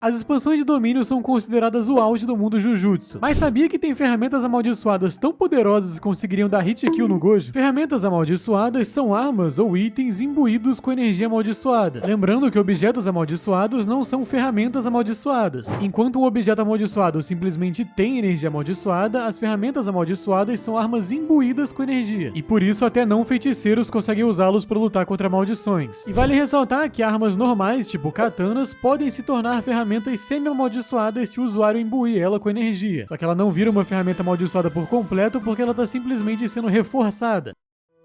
As expansões de domínio são consideradas o auge do mundo Jujutsu, mas sabia que tem ferramentas amaldiçoadas tão poderosas que conseguiriam dar hit kill no Gojo? Ferramentas amaldiçoadas são armas ou itens imbuídos com energia amaldiçoada. Lembrando que objetos amaldiçoados não são ferramentas amaldiçoadas. Enquanto um objeto amaldiçoado simplesmente tem energia amaldiçoada, as ferramentas amaldiçoadas são armas imbuídas com energia. E por isso até não feiticeiros conseguem usá-los para lutar contra maldições. E vale ressaltar que armas normais, tipo katanas, podem se tornar ferramentas semi-amaldiçoadas se o usuário imbuir ela com energia. Só que ela não vira uma ferramenta amaldiçoada por completo porque ela está simplesmente sendo reforçada.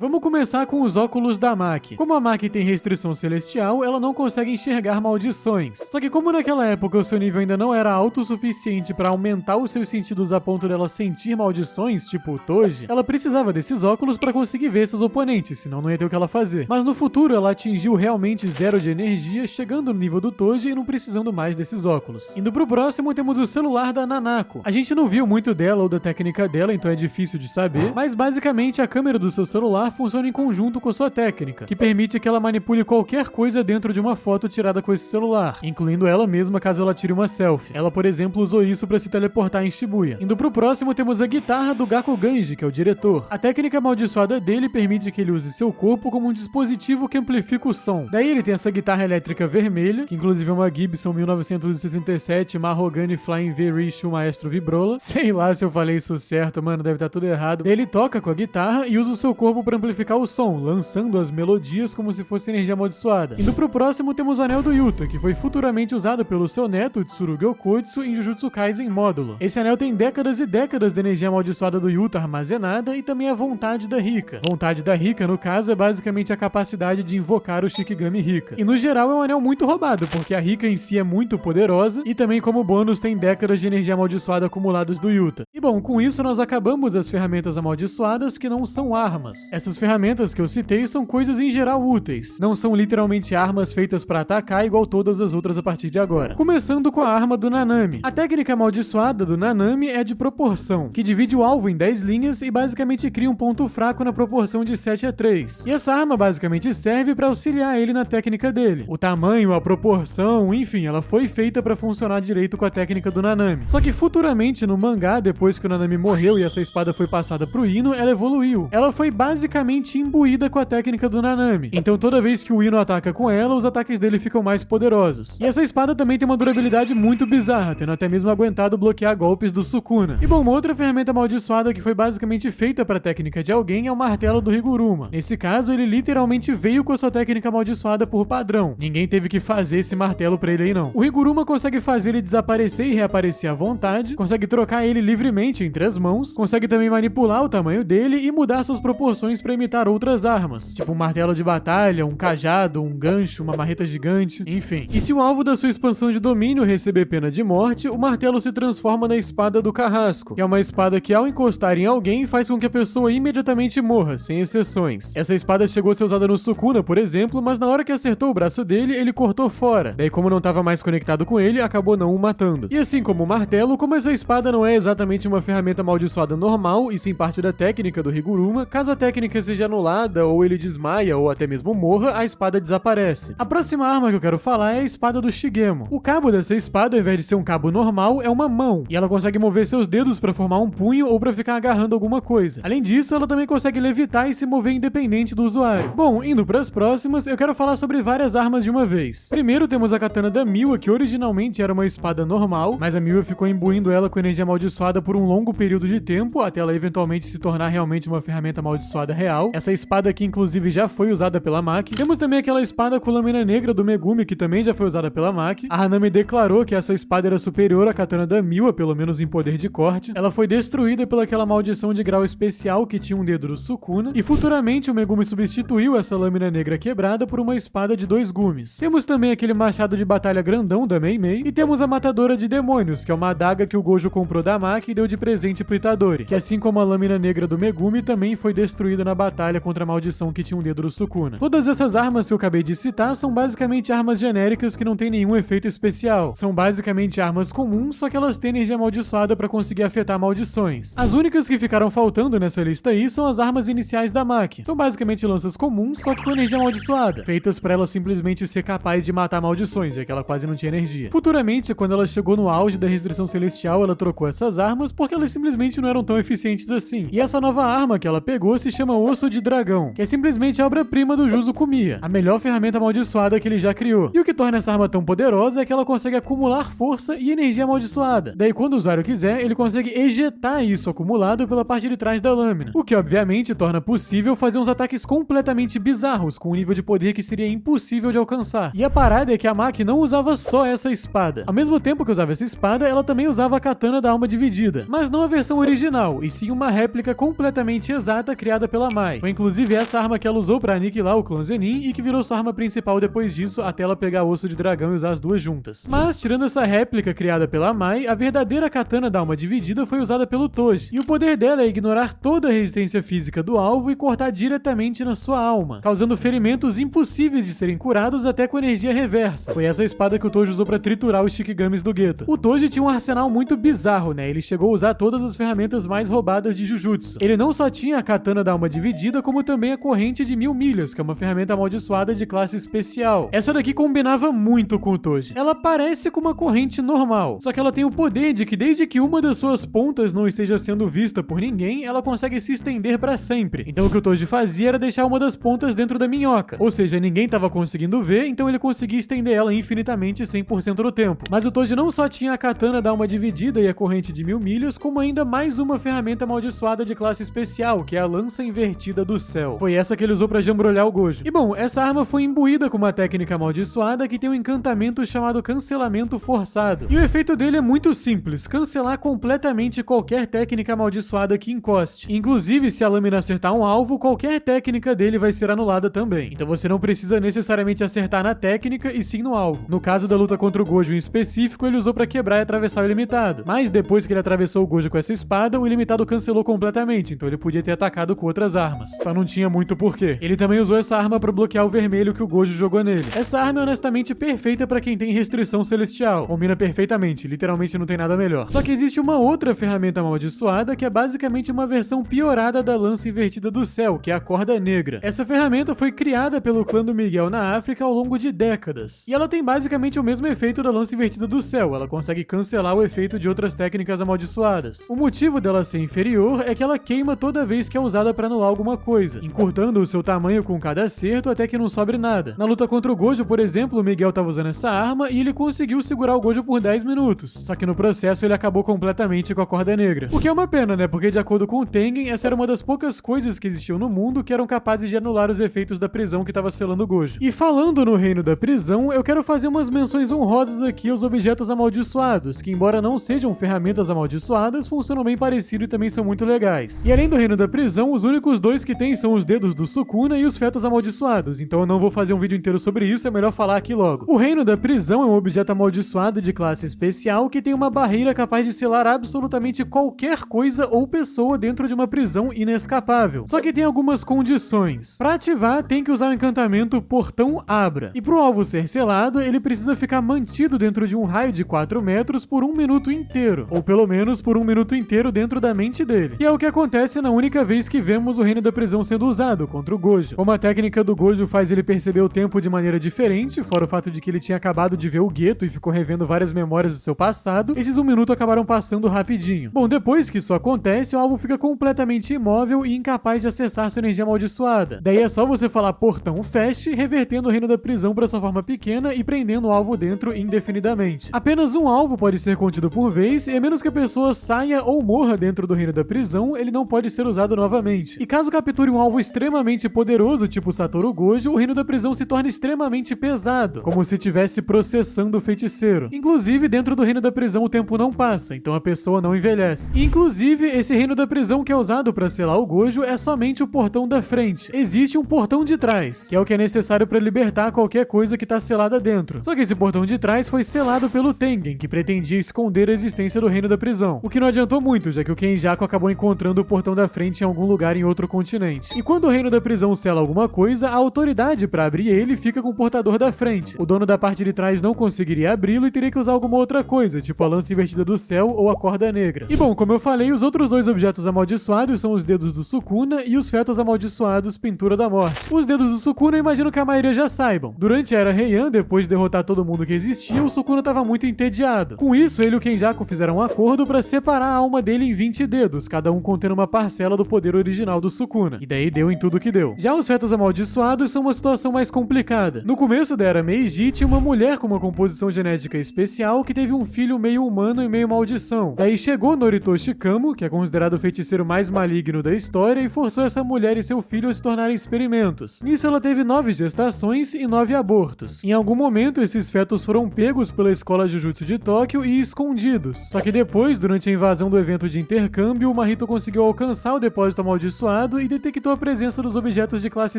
Vamos começar com os óculos da Maki. Como a Maki tem restrição celestial, ela não consegue enxergar maldições. Só que como naquela época o seu nível ainda não era alto o suficiente para aumentar os seus sentidos a ponto dela sentir maldições, tipo o Toji, ela precisava desses óculos para conseguir ver seus oponentes, senão não ia ter o que ela fazer. Mas no futuro ela atingiu realmente zero de energia, chegando no nível do Toji e não precisando mais desses óculos. Indo pro próximo, temos o celular da Nanako. A gente não viu muito dela ou da técnica dela, então é difícil de saber, mas basicamente a câmera do seu celular funciona em conjunto com sua técnica, que permite que ela manipule qualquer coisa dentro de uma foto tirada com esse celular, incluindo ela mesma caso ela tire uma selfie. Ela, por exemplo, usou isso para se teleportar em Shibuya. Indo pro próximo, temos a guitarra do Gakuganji, que é o diretor. A técnica amaldiçoada dele permite que ele use seu corpo como um dispositivo que amplifica o som. Daí ele tem essa guitarra elétrica vermelha, que inclusive é uma Gibson 1967 Mahogany Flying V Richu Maestro Vibrola. Sei lá se eu falei isso certo, mano, deve estar tudo errado. Daí ele toca com a guitarra e usa o seu corpo para amplificar o som, lançando as melodias como se fosse energia amaldiçoada. Indo pro próximo, temos o Anel do Yuta, que foi futuramente usado pelo seu neto, Tsurugi Okotsu, em Jujutsu Kaisen módulo. Esse anel tem décadas e décadas de energia amaldiçoada do Yuta armazenada e também a vontade da Rika. Vontade da Rika, no caso, é basicamente a capacidade de invocar o Shikigami Rika. E no geral é um anel muito roubado, porque a Rika em si é muito poderosa e também como bônus tem décadas de energia amaldiçoada acumuladas do Yuta. E bom, com isso nós acabamos as ferramentas amaldiçoadas que não são armas. Essas ferramentas que eu citei são coisas em geral úteis, não são literalmente armas feitas para atacar igual todas as outras a partir de agora. Começando com a arma do Nanami. A técnica amaldiçoada do Nanami é de proporção, que divide o alvo em 10 linhas e basicamente cria um ponto fraco na proporção de 7:3. E essa arma basicamente serve para auxiliar ele na técnica dele. O tamanho, a proporção, enfim, ela foi feita para funcionar direito com a técnica do Nanami. Só que futuramente no mangá, depois que o Nanami morreu e essa espada foi passada pro Ino, ela evoluiu. Ela foi basicamente imbuída com a técnica do Nanami. Então toda vez que o Ino ataca com ela, os ataques dele ficam mais poderosos. E essa espada também tem uma durabilidade muito bizarra, tendo até mesmo aguentado bloquear golpes do Sukuna. E bom, uma outra ferramenta amaldiçoada que foi basicamente feita para a técnica de alguém é o martelo do Higuruma. Nesse caso, ele literalmente veio com a sua técnica amaldiçoada por padrão. Ninguém teve que fazer esse martelo pra ele aí não. O Higuruma consegue fazer ele desaparecer e reaparecer à vontade, consegue trocar ele livremente entre as mãos, consegue também manipular o tamanho dele e mudar suas proporções para imitar outras armas, tipo um martelo de batalha, um cajado, um gancho, uma marreta gigante, enfim. E se o alvo da sua expansão de domínio receber pena de morte, o martelo se transforma na espada do carrasco, que é uma espada que ao encostar em alguém faz com que a pessoa imediatamente morra, sem exceções. Essa espada chegou a ser usada no Sukuna, por exemplo, mas na hora que acertou o braço dele, ele cortou fora. Daí como não estava mais conectado com ele, acabou não o matando. E assim como o martelo, como essa espada não é exatamente uma ferramenta amaldiçoada normal, e sim parte da técnica do Higuruma, caso a técnica seja anulada, ou ele desmaia, ou até mesmo morra, a espada desaparece. A próxima arma que eu quero falar é a espada do Shigemo. O cabo dessa espada, ao invés de ser um cabo normal, é uma mão, e ela consegue mover seus dedos para formar um punho ou para ficar agarrando alguma coisa. Além disso, ela também consegue levitar e se mover independente do usuário. Bom, indo para as próximas, eu quero falar sobre várias armas de uma vez. Primeiro temos a katana da Miwa, que originalmente era uma espada normal, mas a Miwa ficou imbuindo ela com energia amaldiçoada por um longo período de tempo, até ela eventualmente se tornar realmente uma ferramenta amaldiçoada real. Essa espada aqui, inclusive, já foi usada pela Maki. Temos também aquela espada com lâmina negra do Megumi, que também já foi usada pela Maki. A Hanami declarou que essa espada era superior à katana da Miwa, pelo menos em poder de corte. Ela foi destruída pelaquela maldição de grau especial que tinha um dedo do Sukuna, e futuramente o Megumi substituiu essa lâmina negra quebrada por uma espada de 2 gumes. Temos também aquele machado de batalha grandão da Mei Mei, e temos a matadora de demônios, que é uma adaga que o Gojo comprou da Maki e deu de presente pro Itadori, que assim como a lâmina negra do Megumi, também foi destruída na na batalha contra a maldição que tinha um dedo do Sukuna. Todas essas armas que eu acabei de citar são basicamente armas genéricas que não tem nenhum efeito especial. São basicamente armas comuns, só que elas têm energia amaldiçoada para conseguir afetar maldições. As únicas que ficaram faltando nessa lista aí são as armas iniciais da Maki. São basicamente lanças comuns, só que com energia amaldiçoada, feitas para ela simplesmente ser capaz de matar maldições, já que ela quase não tinha energia. Futuramente, quando ela chegou no auge da restrição celestial, ela trocou essas armas porque elas simplesmente não eram tão eficientes assim. E essa nova arma que ela pegou se chama Osso de Dragão, que é simplesmente a obra-prima do Juzo Kumiya, a melhor ferramenta amaldiçoada que ele já criou. E o que torna essa arma tão poderosa é que ela consegue acumular força e energia amaldiçoada. Daí, quando o usuário quiser, ele consegue ejetar isso acumulado pela parte de trás da lâmina, o que obviamente torna possível fazer uns ataques completamente bizarros, com um nível de poder que seria impossível de alcançar. E a parada é que a Maki não usava só essa espada. Ao mesmo tempo que usava essa espada, ela também usava a katana da alma dividida, mas não a versão original, e sim uma réplica completamente exata criada pela Mai. Foi inclusive essa arma que ela usou pra aniquilar o clã Zenin e que virou sua arma principal depois disso, até ela pegar o osso de dragão e usar as duas juntas. Mas, tirando essa réplica criada pela Mai, a verdadeira katana da alma dividida foi usada pelo Toji, e o poder dela é ignorar toda a resistência física do alvo e cortar diretamente na sua alma, causando ferimentos impossíveis de serem curados até com energia reversa. Foi essa espada que o Toji usou pra triturar os Shikigamis do gueto. O Toji tinha um arsenal muito bizarro, né? Ele chegou a usar todas as ferramentas mais roubadas de Jujutsu. Ele não só tinha a katana da alma dividida, como também a corrente de 1000 milhas, que é uma ferramenta amaldiçoada de classe especial. Essa daqui combinava muito com o Toji. Ela parece com uma corrente normal, só que ela tem o poder de que desde que uma das suas pontas não esteja sendo vista por ninguém, ela consegue se estender pra sempre. Então o que o Toji fazia era deixar uma das pontas dentro da minhoca, ou seja, ninguém tava conseguindo ver, então ele conseguia estender ela infinitamente 100% do tempo. Mas o Toji não só tinha a katana da alma dividida e a corrente de 1000 milhas, como ainda mais uma ferramenta amaldiçoada de classe especial, que é a lança invertida do céu. Foi essa que ele usou pra jambrolhar o Gojo. E bom, essa arma foi imbuída com uma técnica amaldiçoada que tem um encantamento chamado cancelamento forçado. E o efeito dele é muito simples, cancelar completamente qualquer técnica amaldiçoada que encoste. Inclusive, se a lâmina acertar um alvo, qualquer técnica dele vai ser anulada também. Então você não precisa necessariamente acertar na técnica e sim no alvo. No caso da luta contra o Gojo em específico, ele usou pra quebrar e atravessar o ilimitado. Mas depois que ele atravessou o Gojo com essa espada, o ilimitado cancelou completamente, então ele podia ter atacado com outras armas. Só não tinha muito porquê. Ele também usou essa arma pra bloquear o vermelho que o Gojo jogou nele. Essa arma é honestamente perfeita pra quem tem restrição celestial. Combina perfeitamente, literalmente não tem nada melhor. Só que existe uma outra ferramenta amaldiçoada que é basicamente uma versão piorada da lança invertida do céu, que é a corda negra. Essa ferramenta foi criada pelo clã do Miguel na África ao longo de décadas. E ela tem basicamente o mesmo efeito da lança invertida do céu, ela consegue cancelar o efeito de outras técnicas amaldiçoadas. O motivo dela ser inferior é que ela queima toda vez que é usada pra anular alguma coisa, encurtando o seu tamanho com cada acerto até que não sobre nada. Na luta contra o Gojo, por exemplo, o Miguel tava usando essa arma e ele conseguiu segurar o Gojo por 10 minutos, só que no processo ele acabou completamente com a corda negra. O que é uma pena, né? Porque de acordo com o Tengen, essa era uma das poucas coisas que existiam no mundo que eram capazes de anular os efeitos da prisão que tava selando o Gojo. E falando no reino da prisão, eu quero fazer umas menções honrosas aqui aos objetos amaldiçoados, que embora não sejam ferramentas amaldiçoadas, funcionam bem parecido e também são muito legais. E além do reino da prisão, os únicos dois que tem são os dedos do Sukuna e os fetos amaldiçoados, então eu não vou fazer um vídeo inteiro sobre isso, é melhor falar aqui logo. O reino da prisão é um objeto amaldiçoado de classe especial que tem uma barreira capaz de selar absolutamente qualquer coisa ou pessoa dentro de uma prisão inescapável. Só que tem algumas condições. Para ativar, tem que usar o encantamento Portão Abra. E pro alvo ser selado, ele precisa ficar mantido dentro de um raio de 4 metros por 1 minuto inteiro. Ou pelo menos por 1 minuto inteiro dentro da mente dele. E é o que acontece na única vez que vemos o reino da prisão sendo usado contra o Gojo. Como a técnica do Gojo faz ele perceber o tempo de maneira diferente, fora o fato de que ele tinha acabado de ver o gueto e ficou revendo várias memórias do seu passado, esses 1 minuto acabaram passando rapidinho. Bom, depois que isso acontece, o alvo fica completamente imóvel e incapaz de acessar sua energia amaldiçoada. Daí é só você falar portão feche, revertendo o reino da prisão para sua forma pequena e prendendo o alvo dentro indefinidamente. Apenas um alvo pode ser contido por vez, e a menos que a pessoa saia ou morra dentro do reino da prisão, ele não pode ser usado novamente. E caso capture um alvo extremamente poderoso, tipo Satoru Gojo, o reino da prisão se torna extremamente pesado, como se estivesse processando o feiticeiro. Inclusive, dentro do reino da prisão o tempo não passa, então a pessoa não envelhece. E, inclusive, esse reino da prisão que é usado para selar o Gojo é somente o portão da frente. Existe um portão de trás, que é o que é necessário para libertar qualquer coisa que está selada dentro. Só que esse portão de trás foi selado pelo Tengen, que pretendia esconder a existência do reino da prisão. O que não adiantou muito, já que o Kenjaku acabou encontrando o portão da frente em algum lugar em outro outro continente. E quando o reino da prisão sela alguma coisa, a autoridade para abrir ele fica com o portador da frente. O dono da parte de trás não conseguiria abri-lo e teria que usar alguma outra coisa, tipo a lança invertida do céu ou a corda negra. E bom, como eu falei, os outros dois objetos amaldiçoados são os dedos do Sukuna e os fetos amaldiçoados Pintura da Morte. Os dedos do Sukuna eu imagino que a maioria já saibam. Durante a Era Heian, depois de derrotar todo mundo que existia, o Sukuna estava muito entediado. Com isso, ele e o Kenjaku fizeram um acordo para separar a alma dele em 20 dedos, cada um contendo uma parcela do poder original do Sukuna. E daí deu em tudo que deu. Já os fetos amaldiçoados são uma situação mais complicada. No começo da Era Meiji, tinha uma mulher com uma composição genética especial que teve um filho meio humano e meio maldição. Daí chegou Noritoshi Kamo, que é considerado o feiticeiro mais maligno da história, e forçou essa mulher e seu filho a se tornarem experimentos. Nisso ela teve 9 gestações e 9 abortos. Em algum momento, esses fetos foram pegos pela escola Jujutsu de Tóquio e escondidos. Só que depois, durante a invasão do evento de intercâmbio, o Mahito conseguiu alcançar o depósito amaldiçoado e detectou a presença dos objetos de classe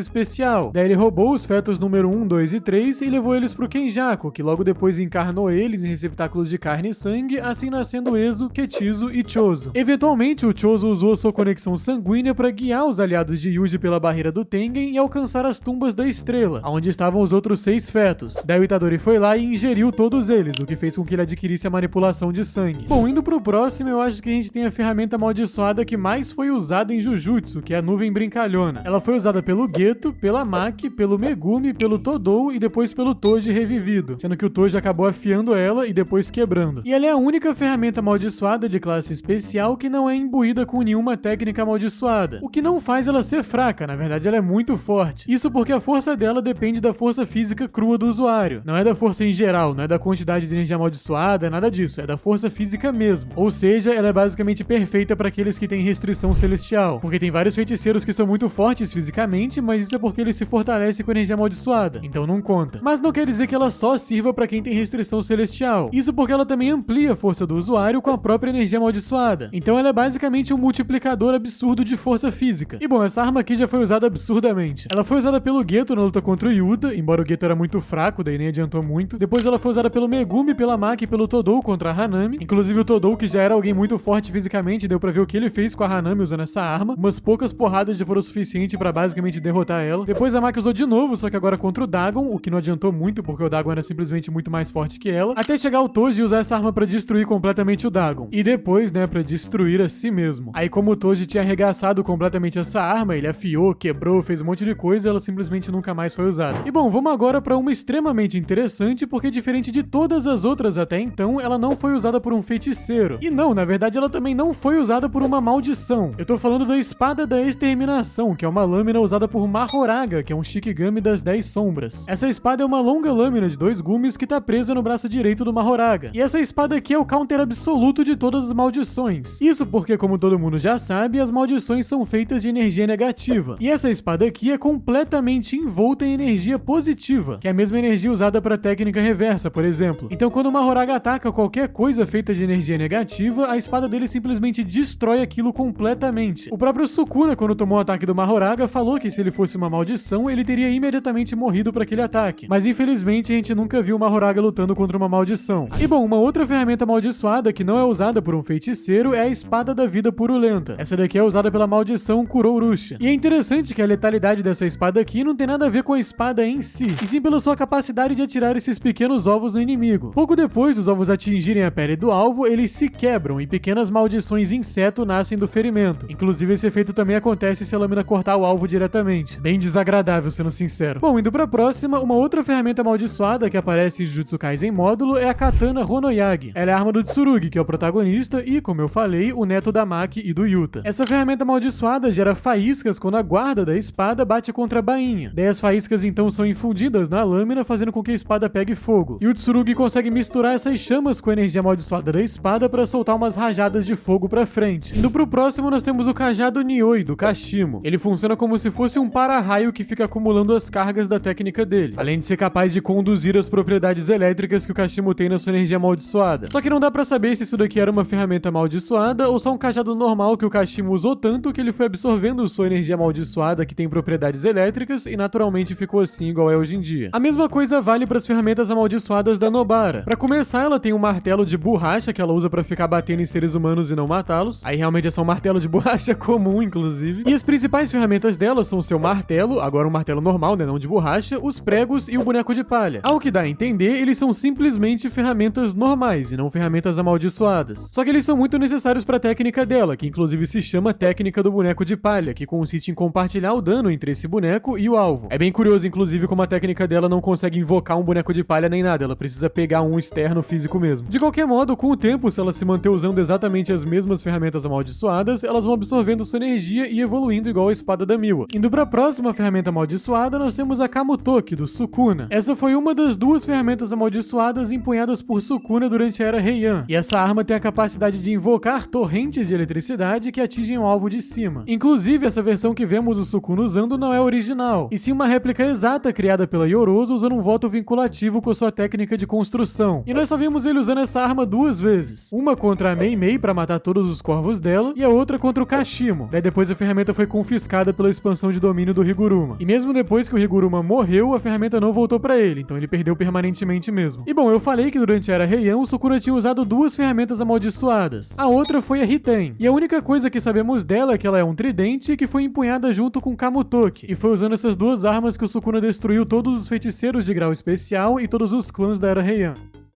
especial. Daí ele roubou os fetos número 1, 2 e 3 e levou eles pro Kenjaku, que logo depois encarnou eles em receptáculos de carne e sangue, assim nascendo Ezo, Ketizo e Chozo. Eventualmente, o Chozo usou sua conexão sanguínea para guiar os aliados de Yuji pela barreira do Tengen e alcançar as tumbas da estrela, onde estavam os outros 6 fetos. Daí o Itadori foi lá e ingeriu todos eles, o que fez com que ele adquirisse a manipulação de sangue. Bom, indo pro próximo, eu acho que a gente tem a ferramenta amaldiçoada que mais foi usada em Jujutsu, que é a nuvem brincalhona. Ela foi usada pelo Geto, pela Maki, pelo Megumi, pelo Todou e depois pelo Toji revivido, sendo que o Toji acabou afiando ela e depois quebrando. E ela é a única ferramenta amaldiçoada de classe especial que não é imbuída com nenhuma técnica amaldiçoada, o que não faz ela ser fraca, na verdade ela é muito forte. Isso porque a força dela depende da força física crua do usuário, não é da força em geral, não é da quantidade de energia amaldiçoada, nada disso, é da força física mesmo. Ou seja, ela é basicamente perfeita para aqueles que têm restrição celestial, porque tem vários feiticeiros que são muito fortes fisicamente, mas isso é porque eles se fortalecem com energia amaldiçoada, então não conta. Mas não quer dizer que ela só sirva para quem tem restrição celestial, isso porque ela também amplia a força do usuário com a própria energia amaldiçoada, então ela é basicamente um multiplicador absurdo de força física. E bom, essa arma aqui já foi usada absurdamente. Ela foi usada pelo Geto na luta contra o Yuta, embora o Geto era muito fraco, daí nem adiantou muito. Depois ela foi usada pelo Megumi, pela Maki e pelo Todou contra a Hanami. Inclusive o Todou, que já era alguém muito forte fisicamente, deu pra ver o que ele fez com a Hanami usando essa arma. Umas poucas porradas já foram o suficiente pra basicamente derrotar ela. Depois a Maki usou de novo, só que agora contra o Dagon, o que não adiantou muito, porque o Dagon era simplesmente muito mais forte que ela. Até chegar o Toji e usar essa arma pra destruir completamente o Dagon. E depois, né, pra destruir a si mesmo. Aí como o Toji tinha arregaçado completamente essa arma, ele afiou, quebrou, fez um monte de coisa, ela simplesmente nunca mais foi usada. E bom, vamos agora pra uma extremamente interessante, porque diferente de todas as outras até então, ela não foi usada por um feiticeiro. E não, na verdade ela também não foi usada por uma maldição. Eu tô falando da Espada da Exterminação, que é uma lâmina usada por Mahoraga, que é um Shikigami das 10 sombras. Essa espada é uma longa lâmina de 2 gumes que tá presa no braço direito do Mahoraga. E essa espada aqui é o counter absoluto de todas as maldições. Isso porque, como todo mundo já sabe, as maldições são feitas de energia negativa. E essa espada aqui é completamente envolta em energia positiva, que é a mesma energia usada para técnica reversa, por exemplo. Então quando o Mahoraga ataca qualquer coisa feita de energia negativa, a espada dele simplesmente destrói aquilo completamente. O próprio Sukuna, quando tomou o ataque do Mahoraga, falou que se ele fosse uma maldição, ele teria imediatamente morrido para aquele ataque. Mas infelizmente a gente nunca viu o Mahoraga lutando contra uma maldição. E bom, uma outra ferramenta amaldiçoada que não é usada por um feiticeiro é a Espada da Vida Purulenta. Essa daqui é usada pela maldição Kurourushi. E é interessante que a letalidade dessa espada aqui não tem nada a ver com a espada em si, e sim pela sua capacidade de atirar esses pequenos ovos no inimigo. Pouco depois dos ovos atingirem a pele do alvo, eles se quebram e pequenas maldições inseto nascem do ferimento. Inclusive esse efeito também acontece se a lâmina cortar o alvo diretamente. Bem desagradável, sendo sincero. Bom, indo pra próxima, uma outra ferramenta amaldiçoada que aparece em Jujutsu Kaisen módulo é a Katana Honoyagi. Ela é a arma do Tsurugi, que é o protagonista, e, como eu falei, o neto da Maki e do Yuta. Essa ferramenta amaldiçoada gera faíscas quando a guarda da espada bate contra a bainha. Daí as faíscas então são infundidas na lâmina, fazendo com que a espada pegue fogo. E o Tsurugi consegue misturar essas chamas com a energia amaldiçoada da espada para soltar umas rajadas de fogo pra frente. Indo pro próximo, nós temos o Cajado Nioi, do Kashimo. Ele funciona como se fosse um para-raio que fica acumulando as cargas da técnica dele, além de ser capaz de conduzir as propriedades elétricas que o Kashimo tem na sua energia amaldiçoada. Só que não dá pra saber se isso daqui era uma ferramenta amaldiçoada ou só um cajado normal que o Kashimo usou tanto que ele foi absorvendo sua energia amaldiçoada que tem propriedades elétricas e naturalmente ficou assim igual é hoje em dia. A mesma coisa vale para as ferramentas amaldiçoadas da Nobara. Pra começar, ela tem um martelo de borracha que ela usa pra ficar batendo em seres humanos e não matá-los. Aí realmente é só um martelo de borracha comum, inclusive inclusive. E as principais ferramentas dela são o seu martelo, agora um martelo normal, né, não de borracha, os pregos e o boneco de palha. Ao que dá a entender, eles são simplesmente ferramentas normais e não ferramentas amaldiçoadas. Só que eles são muito necessários para a técnica dela, que inclusive se chama técnica do boneco de palha, que consiste em compartilhar o dano entre esse boneco e o alvo. É bem curioso, inclusive, como a técnica dela não consegue invocar um boneco de palha nem nada, ela precisa pegar um externo físico mesmo. De qualquer modo, com o tempo, se ela se manter usando exatamente as mesmas ferramentas amaldiçoadas, elas vão absorvendo sua energia e evoluindo igual a espada da Miwa. Indo pra próxima ferramenta amaldiçoada, nós temos a Kamutoki, do Sukuna. Essa foi uma das duas ferramentas amaldiçoadas empunhadas por Sukuna durante a Era Heian, e essa arma tem a capacidade de invocar torrentes de eletricidade que atingem o alvo de cima. Inclusive, essa versão que vemos o Sukuna usando não é original, e sim uma réplica exata criada pela Yorozu usando um voto vinculativo com sua técnica de construção. E nós só vimos ele usando essa arma duas vezes. Uma contra a Mei Mei pra matar todos os corvos dela, e a outra contra o Kashimo. Daí depois a ferramenta foi confiscada pela expansão de domínio do Higuruma. E mesmo depois que o Higuruma morreu, a ferramenta não voltou pra ele, então ele perdeu permanentemente mesmo. E bom, eu falei que durante a Era Heian, o Sukuna tinha usado duas ferramentas amaldiçoadas. A outra foi a Hiten. E a única coisa que sabemos dela é que ela é um tridente que foi empunhada junto com Kamutoki. E foi usando essas duas armas que o Sukuna destruiu todos os feiticeiros de grau especial e todos os clãs da Era Heian.